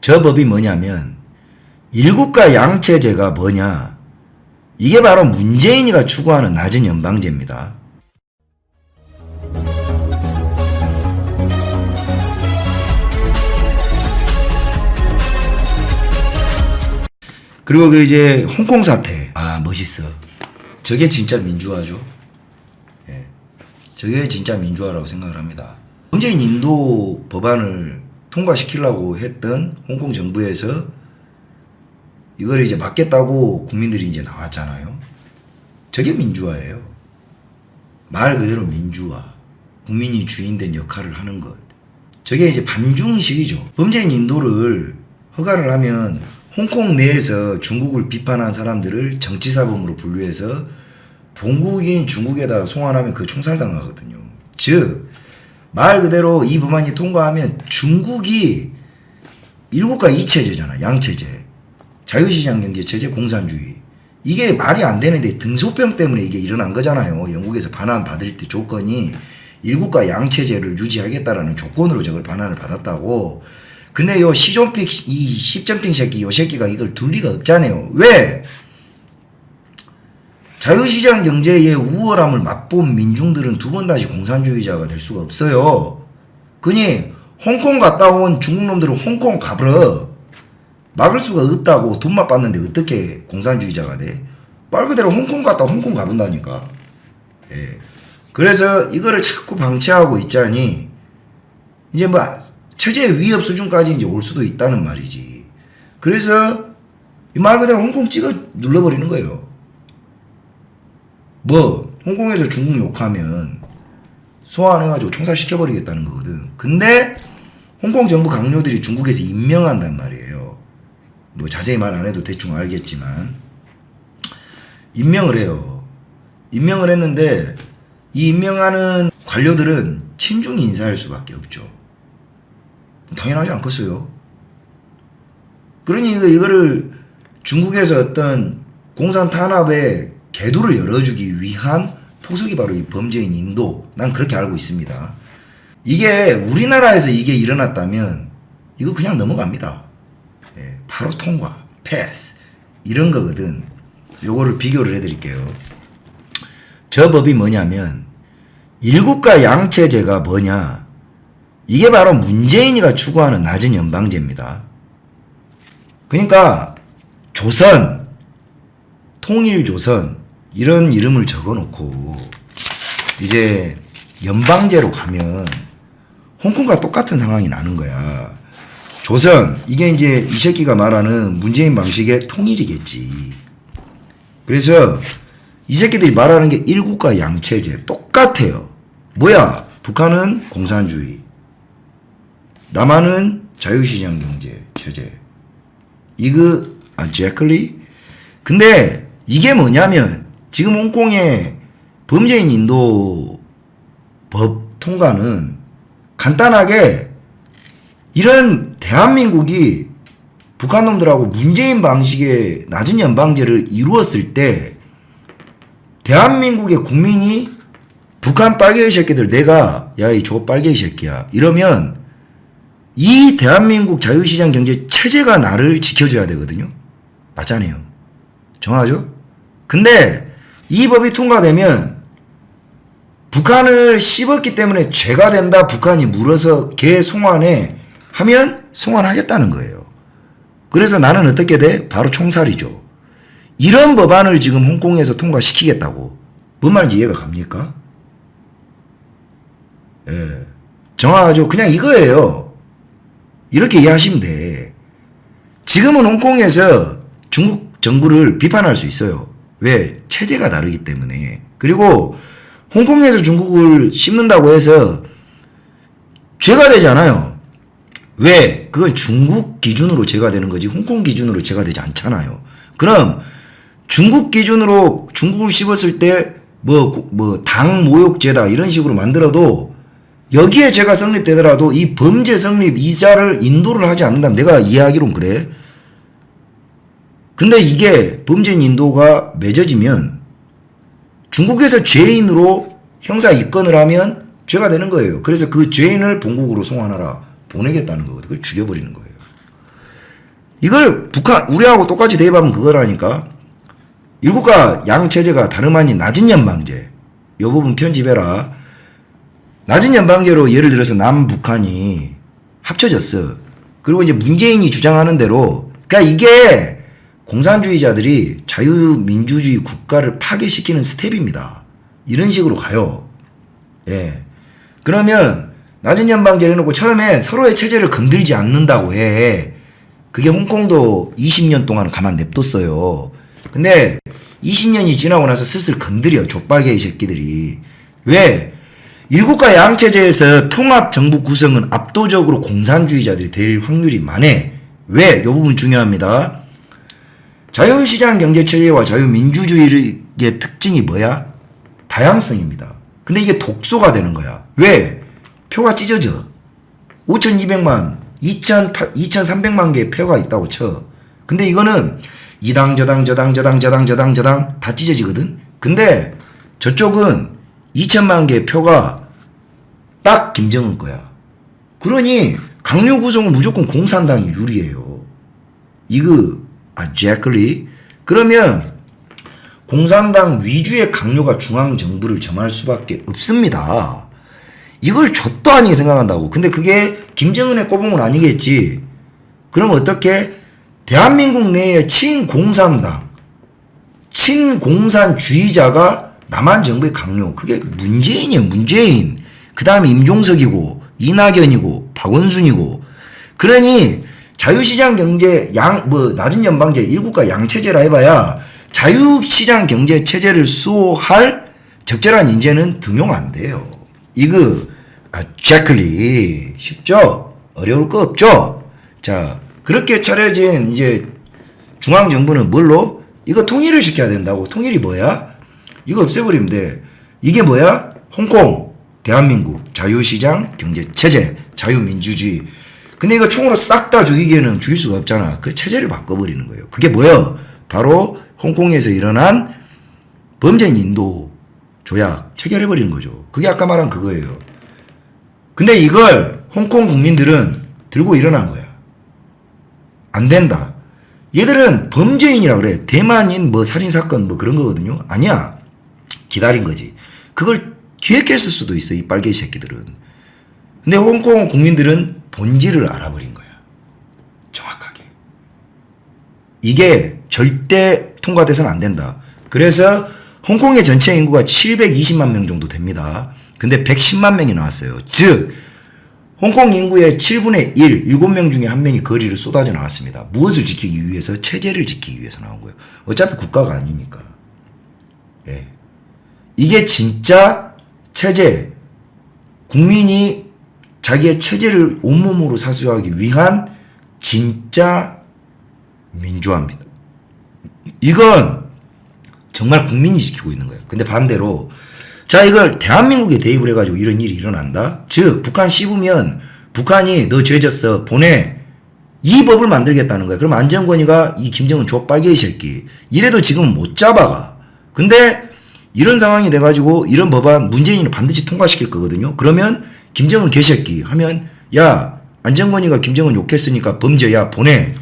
저 법이 뭐냐면 일국가 양체제가 뭐냐, 이게 바로 문재인이가 추구하는 낮은 연방제입니다. 그리고 그 이제 홍콩 사태, 멋있어. 저게 진짜 민주화죠. 예. 저게 진짜 민주화라고 생각을 합니다. 문재인 인도 법안을 통과시키려고 했던 홍콩 정부에서 이걸 이제 막겠다고 국민들이 이제 나왔잖아요. 저게 민주화예요. 말 그대로 민주화. 국민이 주인된 역할을 하는 것. 저게 이제 반중식이죠. 범죄인 인도를 허가를 하면 홍콩 내에서 중국을 비판한 사람들을 정치사범으로 분류해서 본국인 중국에다 송환하면 그 총살당하거든요. 즉, 말 그대로 이 법안이 통과하면 중국이 일국가 이체제잖아. 양체제. 자유시장 경제체제, 공산주의. 이게 말이 안 되는데 등소병 때문에 이게 일어난 거잖아요. 영국에서 반환 받을 때 조건이 일국가 양체제를 유지하겠다라는 조건으로 저걸 반환을 받았다고. 근데 요 시존픽, 이 십전핑 새끼, 요 새끼가 이걸 둘 리가 없잖아요. 왜? 자유시장 경제의 우월함을 맛본 민중들은 두 번 다시 공산주의자가 될 수가 없어요. 그니 홍콩 갔다 온 중국 놈들은 홍콩 가버려. 막을 수가 없다고. 돈만 받는데 어떻게 공산주의자가 돼? 말 그대로 홍콩 갔다 홍콩 가본다니까. 예. 그래서 이거를 자꾸 방치하고 있자니 이제 뭐 체제 위협 수준까지 이제 올 수도 있다는 말이지. 그래서 말 그대로 홍콩 찍어 눌러버리는 거예요. 뭐 홍콩에서 중국 욕하면 소환해가지고 총살시켜버리겠다는 거거든. 근데 홍콩 정부 강요들이 중국에서 임명한단 말이에요. 뭐 자세히 말 안 해도 대충 알겠지만 임명을 해요. 임명을 했는데 이 임명하는 관료들은 친중 인사일 수밖에 없죠. 당연하지 않겠어요. 그러니 이거를 중국에서 어떤 공산 탄압의 개도를 열어주기 위한 포석이 바로 이 범죄인 인도. 난 그렇게 알고 있습니다. 이게 우리나라에서 이게 일어났다면 이거 그냥 넘어갑니다. 예, 바로 통과, 패스 이런 거거든. 요거를 비교를 해드릴게요. 저 법이 뭐냐면 일국가 양체제가 뭐냐, 이게 바로 문재인이가 추구하는 낮은 연방제입니다. 그러니까 조선, 통일조선 이런 이름을 적어놓고 이제 연방제로 가면 홍콩과 똑같은 상황이 나는 거야. 조선, 이게 이제 이 새끼가 말하는 문재인 방식의 통일이겠지. 그래서 이 새끼들이 말하는 게 일국가 양체제 똑같아요. 뭐야? 북한은 공산주의, 남한은 자유시장 경제 체제. 이거 제클리? 근데 이게 뭐냐면 지금 홍콩의 범죄인 인도 법 통과는 간단하게 이런 대한민국이 북한 놈들하고 문재인 방식의 낮은 연방제를 이루었을 때 대한민국의 국민이 북한 빨갱이 새끼들 내가 야 이 저 빨갱이 새끼야 이러면 이 대한민국 자유시장 경제 체제가 나를 지켜줘야 되거든요. 맞잖아요. 정하죠? 근데 이 법이 통과되면 북한을 씹었기 때문에 죄가 된다. 북한이 물어서 걔 송환해 하면 송환하겠다는 거예요. 그래서 나는 어떻게 돼? 바로 총살이죠. 이런 법안을 지금 홍콩에서 통과시키겠다고. 뭔 말인지 이해가 갑니까? 예. 정하죠. 그냥 이거예요. 이렇게 이해하시면 돼. 지금은 홍콩에서 중국 정부를 비판할 수 있어요. 왜? 체제가 다르기 때문에. 그리고 홍콩에서 중국을 씹는다고 해서 죄가 되지 않아요. 왜? 그건 중국 기준으로 죄가 되는 거지 홍콩 기준으로 죄가 되지 않잖아요. 그럼 중국 기준으로 중국을 씹었을 때 당 모욕죄다 이런 식으로 만들어도 여기에 죄가 성립되더라도 이 범죄 성립 이자를 인도를 하지 않는다면 내가 이해하기론 그래. 근데 이게 범죄인 인도가 맺어지면 중국에서 죄인으로 형사 입건을 하면 죄가 되는 거예요. 그래서 그 죄인을 본국으로 송환하라. 보내겠다는 거거든. 그걸 죽여버리는 거예요. 이걸 북한 우리하고 똑같이 대입하면 그거라니까. 일국가 양체제가 다름 아닌 낮은 연방제. 이 부분 편집해라. 낮은 연방제로 예를 들어서 남북한이 합쳐졌어. 그리고 이제 문재인이 주장하는 대로, 그러니까 이게 공산주의자들이 자유민주주의 국가를 파괴시키는 스텝입니다. 이런 식으로 가요. 예. 그러면 낮은 연방제를 해놓고 처음에 서로의 체제를 건들지 않는다고 해. 그게 홍콩도 20년 동안 가만 냅뒀어요. 근데 20년이 지나고 나서 슬슬 건드려, 족발개 이 새끼들이. 왜? 일국가 양체제에서 통합정부 구성은 압도적으로 공산주의자들이 될 확률이 많애. 왜? 이 부분 중요합니다. 자유시장 경제체제와 자유민주주의의 특징이 뭐야? 다양성입니다. 근데 이게 독소가 되는 거야. 왜? 표가 찢어져. 5,200만, 2,300만 개의 표가 있다고 쳐. 근데 이거는 이당 저당 다 찢어지거든. 근데 저쪽은 2천만 개의 표가 딱 김정은 거야. 그러니 강요 구성은 무조건 공산당이 유리해요. 이거 exactly. 그러면 공산당 위주의 강요가 중앙정부를 점할 수밖에 없습니다. 이걸 좆도 아니게 생각한다고. 근데 그게 김정은의 꼬봉은 아니겠지. 그럼 어떻게? 대한민국 내에 친공산당, 친공산주의자가 남한 정부의 강요. 그게 문재인이에요, 문재인. 그 다음에 임종석이고, 이낙연이고, 박원순이고. 그러니 자유시장 경제 낮은 연방제, 일국가 양체제라 해봐야 자유시장 경제 체제를 수호할 적절한 인재는 등용 안 돼요. 이거 exactly. 쉽죠? 어려울 거 없죠? 자, 그렇게 차려진 이제 중앙정부는 뭘로? 이거 통일을 시켜야 된다고. 통일이 뭐야? 이거 없애버리면 돼. 이게 뭐야? 홍콩, 대한민국, 자유시장 경제체제, 자유민주주의. 근데 이거 총으로 싹 다 죽이기에는 죽일 수가 없잖아. 그 체제를 바꿔버리는 거예요. 그게 뭐야? 바로 홍콩에서 일어난 범죄인 인도 조약 체결해버리는 거죠. 그게 아까 말한 그거예요. 근데 이걸 홍콩 국민들은 들고 일어난 거야. 안 된다. 얘들은 범죄인이라 그래. 대만인 뭐 살인사건 뭐 그런 거거든요. 아니야. 기다린 거지. 그걸 기획했을 수도 있어. 이 빨개 새끼들은. 근데 홍콩 국민들은 본질을 알아버린 거야. 정확하게. 이게 절대 통과돼서는 안 된다. 그래서 홍콩의 전체 인구가 720만 명 정도 됩니다. 근데 110만 명이 나왔어요. 즉 홍콩 인구의 7분의 1, 7명 중에 1명이 거리를 쏟아져 나왔습니다. 무엇을 지키기 위해서? 체제를 지키기 위해서 나온 거예요. 어차피 국가가 아니니까. 예. 이게 진짜 체제, 국민이 자기의 체제를 온몸으로 사수하기 위한 진짜 민주화입니다. 이건 정말 국민이 지키고 있는 거예요. 근데 반대로 자, 이걸 대한민국에 대입을 해가지고 이런 일이 일어난다? 즉, 북한 씹으면 북한이 너 죄졌어. 보내. 이 법을 만들겠다는 거야. 그럼 안정권이가 이 김정은 족빨개 이 새끼. 이래도 지금 못 잡아가. 근데 이런 상황이 돼가지고 이런 법안 문재인은 반드시 통과시킬 거거든요. 그러면 김정은 개새끼 하면 야, 안정권이가 김정은 욕했으니까 범죄야. 보내.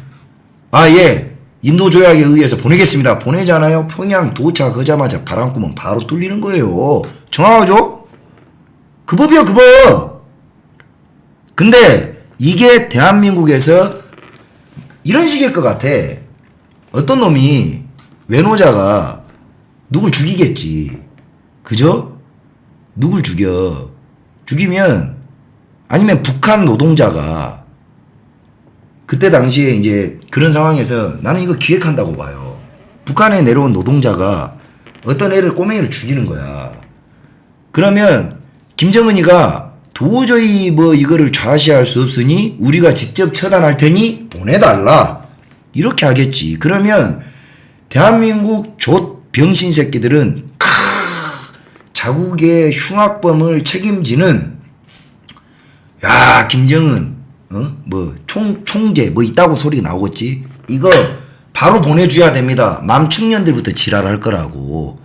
아, 예. 인도 조약에 의해서 보내겠습니다. 보내잖아요. 평양 도착하자마자 바람구멍 바로 뚫리는 거예요. 정확하죠? 그 법이야, 그 법. 근데 이게 대한민국에서 이런 식일 것 같아. 어떤 놈이 외노자가 누굴 죽이겠지. 그죠? 누굴 죽여. 죽이면 아니면 북한 노동자가 그때 당시에 이제 그런 상황에서 나는 이거 기획한다고 봐요. 북한에 내려온 노동자가 어떤 애를 꼬맹이를 죽이는 거야. 그러면 김정은이가 도저히 뭐 이거를 좌시할 수 없으니 우리가 직접 처단할 테니 보내달라. 이렇게 하겠지. 그러면 대한민국 족 병신 새끼들은 자국의 흉악범을 책임지는 야, 김정은 뭐 총재 뭐 있다고 소리가 나오겠지. 이거 바로 보내줘야 됩니다. 맘충년들부터 지랄할 거라고.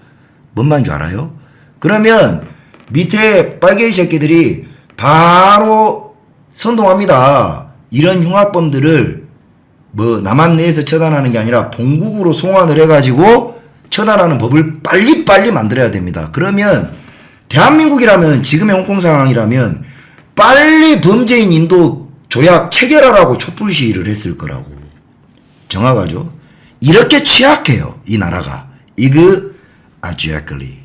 뭔 말인 줄 알아요? 그러면 밑에 빨개이 새끼들이. 바로 선동합니다. 이런 흉악범들을 뭐 남한 내에서 처단하는 게 아니라 본국으로 송환을 해가지고 처단하는 법을 빨리빨리 만들어야 됩니다. 그러면 대한민국이라면 지금의 홍콩 상황이라면 빨리 범죄인 인도 조약 체결하라고 촛불 시위를 했을 거라고. 정확하죠? 이렇게 취약해요 이 나라가. 이거 아주야클리.